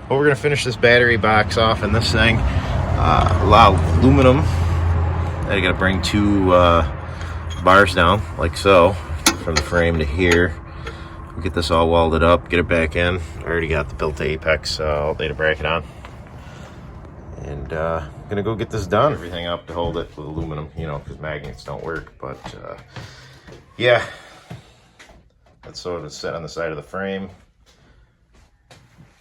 But we're gonna finish this battery box off in this thing. A lot of aluminum. I gotta bring 2 bars down, like so, from the frame to here. We'll get this all welded up, get it back in. I already got the built Apex data bracket on. And gonna go get this done. Everything up to hold it with aluminum, you know, because magnets don't work. But yeah, that's sort of set on the side of the frame.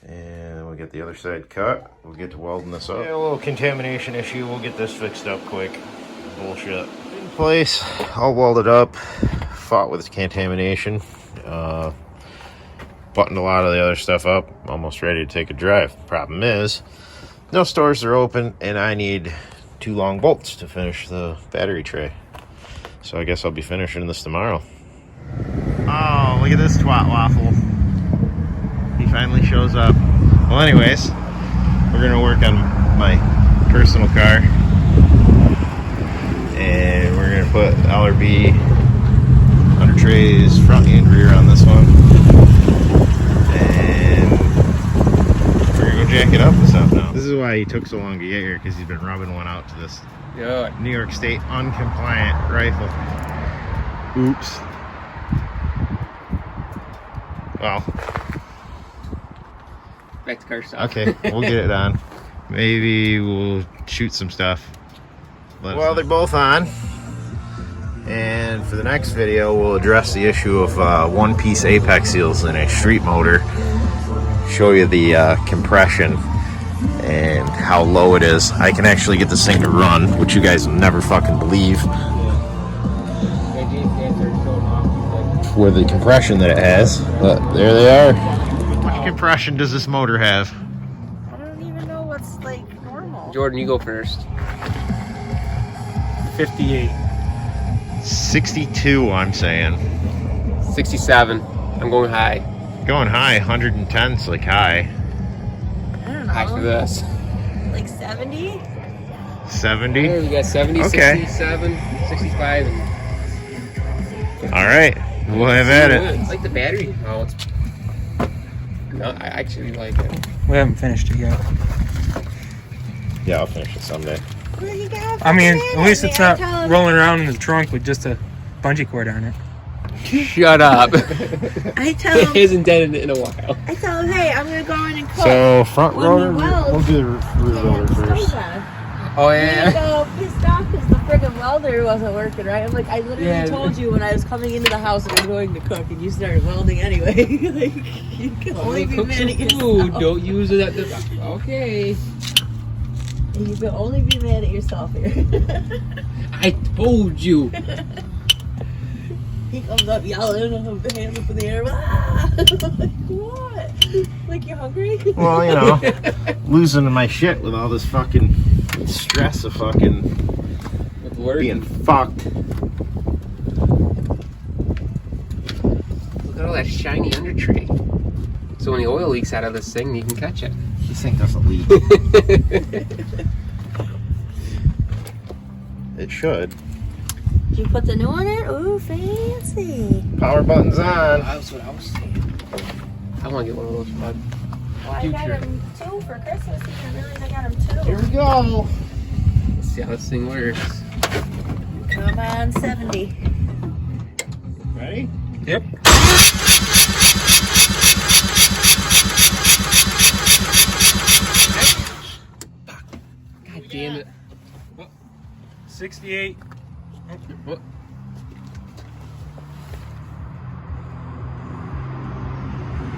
And we'll get the other side cut. We'll get to welding this up. Yeah, a little contamination issue. We'll get this fixed up quick. Bullshit. In place, all welded up. Fought with contamination. Buttoned a lot of the other stuff up. Almost ready to take a drive. Problem is, no stores are open, and I need 2 long bolts to finish the battery tray. So I guess I'll be finishing this tomorrow. Oh, look at this twat waffle. He finally shows up. Well, anyways, we're gonna work on my personal car, and we're gonna put LRB under trays front and rear on this one, and we're gonna go jack it up and stuff now. This is why he took so long to get here, because he's been rubbing one out to this New York State uncompliant rifle. Oops. Well, back to car stuff. Okay, we'll get it on. Maybe we'll shoot some stuff. Well, they're both on. And for the next video, we'll address the issue of one-piece apex seals in a street motor. Show you the compression and how low it is. I can actually get this thing to run, which you guys will never fucking believe. For the compression that it has. But there they are. How much compression does this motor have? I don't even know what's like normal. Jordan, you go first. 58. 62, I'm saying. 67. I'm going high. Going high, 110's like high. I don't know. High for this. Like 70? 70? Hey, we got 70, Okay. 67, 65. All right, we'll have at it. It's like the battery. Oh, it's... No, I actually like it. We haven't finished it yet. Yeah, I'll finish it someday. I mean, at least it's not rolling around in the trunk with just a bungee cord on it. Shut up. I tell It him, hasn't done it in a while. I tell him, hey, I'm going to go in and cook. So, front When rotor, we weld, we'll do the rear rotor first. Oh, You yeah. go pissed off because the friggin' welder wasn't working, right? I'm like, I literally told you when I was coming into the house that I'm going to cook, and you started welding anyway. Like, you can only be Cook mad some at food. yourself. Don't use it at the... Okay. And you can only be mad at yourself here. I told you. He comes up yelling, hands up in the air. Ah! Like, what? Like, you're hungry? Well, you know, losing my shit with all this fucking stress of fucking With work. being fucked. Look at all that shiny under tray. So when the oil leaks out of this thing, you can catch it. This thing doesn't leak. It should. Did you put the new one in? Ooh, fancy. Power button's on. That's what I was saying. I want to get one of those, bud. Well, I got him 2 for Christmas. He didn't realize I got him 2. Here we go. Let's see how this thing works. Come on, 70. Ready? Yep. God damn it. 68. What?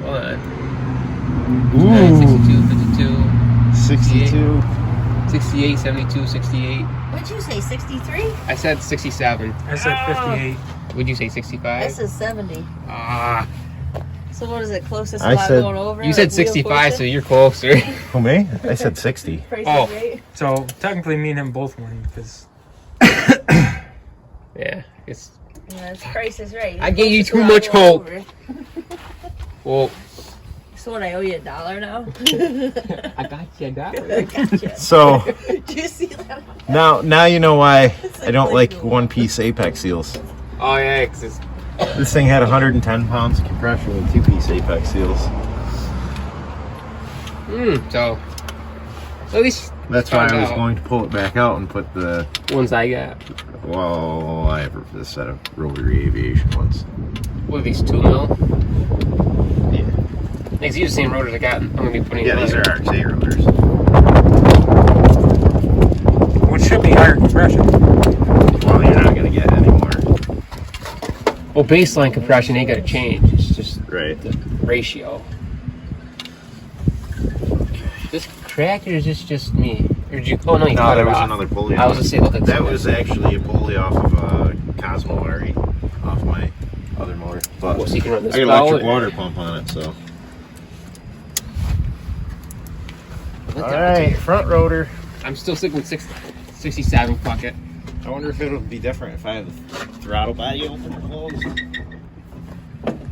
Hold on. Ooh. 62, 52, 62. 68, 72, 68. What'd you say, 63? I said 67. I said 58. Would you say 65? This is 70. Ah, So what is it, closest I spot said- going over? you said like wheel 65, so portion? you're closer. Who, me? I said 60. Price is Oh. Right? So technically, me and him both won because Yeah, it's... Yeah, it's Price is Right. I gave you Closest too spot much going hope. over. Well, So what, I owe you $1 now? I got you, dog. I gotcha. So, Did you see that? now you know why It's I don't like like one-piece apex seals. Oh, yeah, 'cause it's... This thing had 110 pounds of compression with 2-piece apex seals. So at least That's why found I was out. going to pull it back out and put the. Ones I got. Well, I have this set of rotary aviation ones. What are these, 2 mil? Yeah. These are the same rotors I got. I'm gonna be putting. Yeah, these are Rx7 rotors. Which should be higher compression. Well, you're not gonna get any more. Well, baseline compression ain't gonna change. It's just Right. the ratio. This tractor is this just me? Or did you? Oh no, you cut there it was off. another pulley. I was gonna say, look like That was actually a pulley off of a Cosmo RE, off my other motor. But Well, so you can run this I got an power. electric water pump on it, so. All right, front rotor. I'm still sticking with 67. Fuck it. I wonder if it'll be different if I have the throttle body open or closed.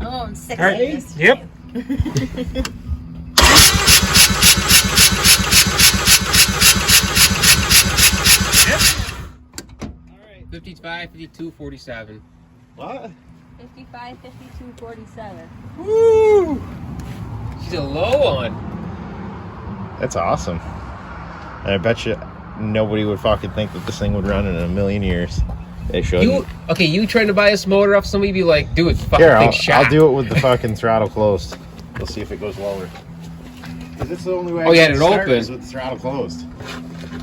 Oh, I'm sick All of right. this. Yep. 55, 52, 47. What? 55, 52, 47. Woo! She's a low one. That's awesome. And I bet you nobody would fucking think that this thing would run in a million years. They should. You trying to buy this motor off somebody? Be like, do it. Fucking Here, thing shot. I'll do it with the fucking throttle closed. We'll see if it goes lower. Because it's the only way. Oh, yeah, can it start open. is with the throttle closed.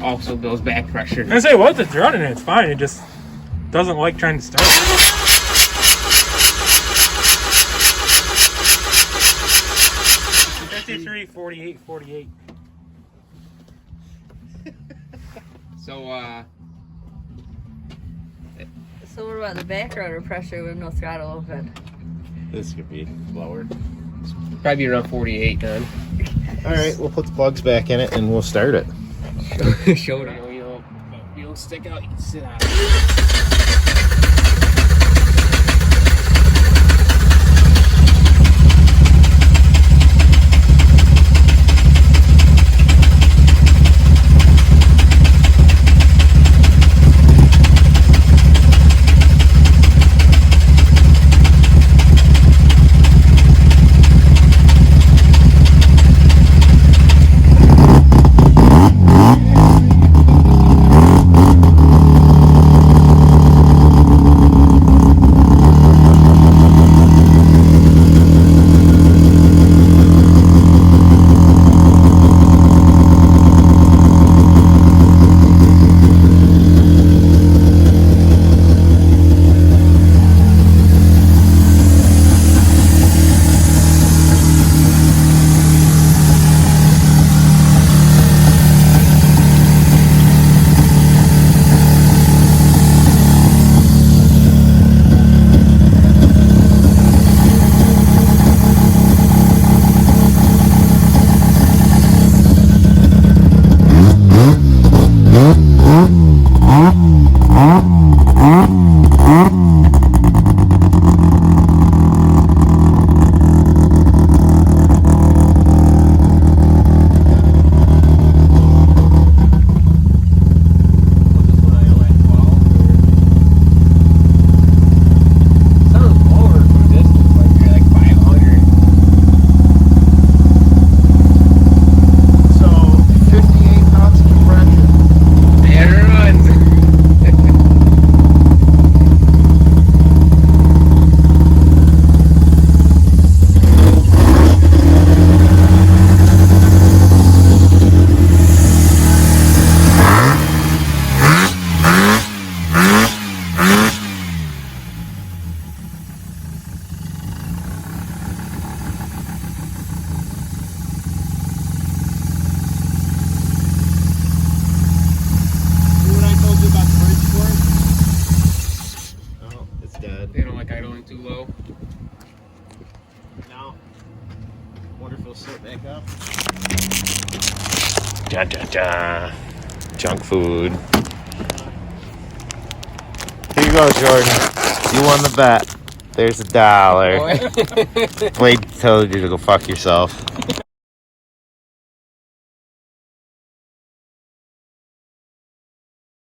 Also builds back pressure. I say once it's running, it's fine. It just doesn't like trying to start. 53, 48, 48. So, So what about the back rotor pressure with no throttle open? This could be lower. probably around 48 then. All right, we'll put the plugs back in it and we'll start it. Showdown, you don't stick out, you can sit on it. They don't like idling too low. No. Wonder if it'll sit back up. Ja, ja, ja. Junk food. Here you go, Jordan. You won the bet. There's $1. Wade told you to go fuck yourself.